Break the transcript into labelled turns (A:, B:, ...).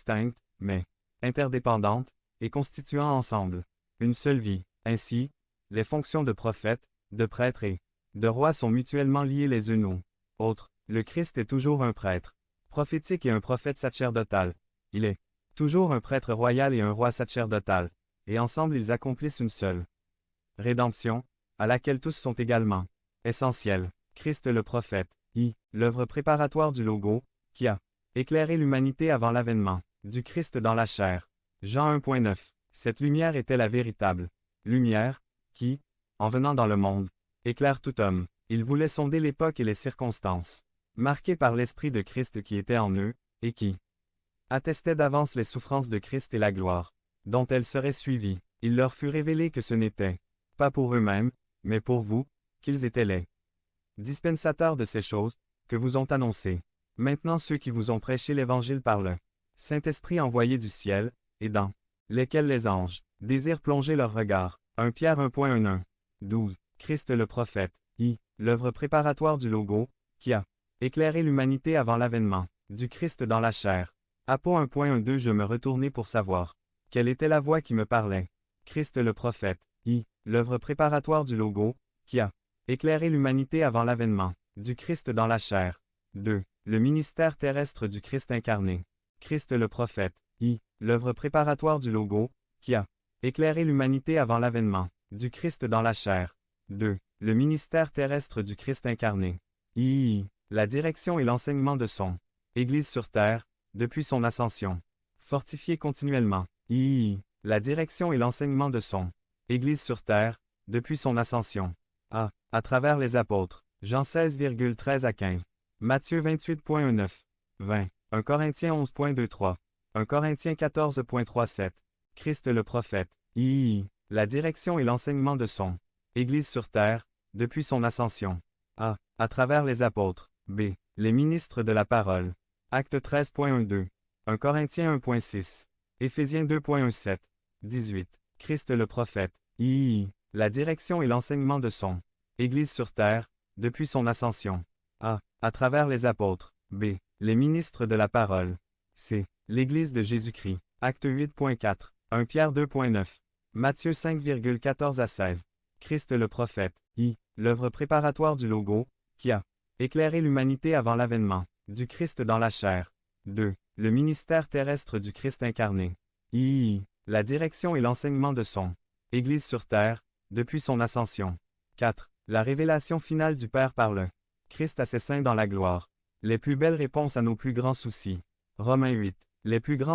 A: distinctes, mais interdépendantes, et constituant ensemble une seule vie. Ainsi, les fonctions de prophète, de prêtre et de roi sont mutuellement liées les unes aux autres. Le Christ est toujours un prêtre prophétique et un prophète sacerdotal. Il est toujours un prêtre royal et un roi sacerdotal, et ensemble ils accomplissent une seule rédemption, à laquelle tous sont également essentiels. Christ le prophète, l'œuvre préparatoire du Logo, qui a éclairé l'humanité avant l'avènement du Christ dans la chair. Jean 1.9. Cette lumière était la véritable lumière, qui, en venant dans le monde, éclaire tout homme. Il voulait sonder l'époque et les circonstances, marquées par l'Esprit de Christ qui était en eux, et qui attestait d'avance les souffrances de Christ et la gloire, dont elles seraient suivies. Il leur fut révélé que ce n'était pas pour eux-mêmes, mais pour vous, qu'ils étaient les dispensateurs de ces choses, que vous ont annoncées. Maintenant ceux qui vous ont prêché l'Évangile par le Saint-Esprit envoyé du ciel, et dans lesquels les anges désirent plonger leur regard. 1 Pierre 1.11. 12. Christ le prophète, l'œuvre préparatoire du Logo, qui a éclairé l'humanité avant l'avènement du Christ dans la chair. Apo 1.12. Je me retournai pour savoir quelle était la voix qui me parlait. Christ le prophète, l'œuvre préparatoire du Logo, qui a éclairé l'humanité avant l'avènement du Christ dans la chair. 2. Le ministère terrestre du Christ incarné. Christ le prophète, l'œuvre préparatoire du Logo, qui a éclairé l'humanité avant l'avènement du Christ dans la chair. 2. Le ministère terrestre du Christ incarné. La direction et l'enseignement de son Église sur terre, depuis son ascension. Fortifié continuellement. La direction et l'enseignement de son Église sur terre, depuis son ascension. À travers les apôtres. Jean 16,13 à 15. Matthieu 28.19. 20. 1 Corinthiens 11.23. 1 Corinthiens 14.37. Christ le prophète. La direction et l'enseignement de son Église sur terre, depuis son ascension. À travers les apôtres. B. Les ministres de la parole. Acte 13.12. 1 Corinthiens 1.6. Éphésiens 2.17. 18. Christ le prophète. La direction et l'enseignement de son Église sur terre, depuis son ascension. À travers les apôtres. B. Les ministres de la parole. C. L'Église de Jésus-Christ. Acte 8.4. 1 Pierre 2.9. Matthieu 5,14 à 16. Christ le prophète. L'œuvre préparatoire du Logo, qui a éclairé l'humanité avant l'avènement du Christ dans la chair. 2. Le ministère terrestre du Christ incarné. La direction et l'enseignement de son Église sur terre, depuis son ascension. 4. La révélation finale du Père par le Christ à ses saints dans la gloire. Les plus belles réponses à nos plus grands soucis. Romains 8. Les plus grands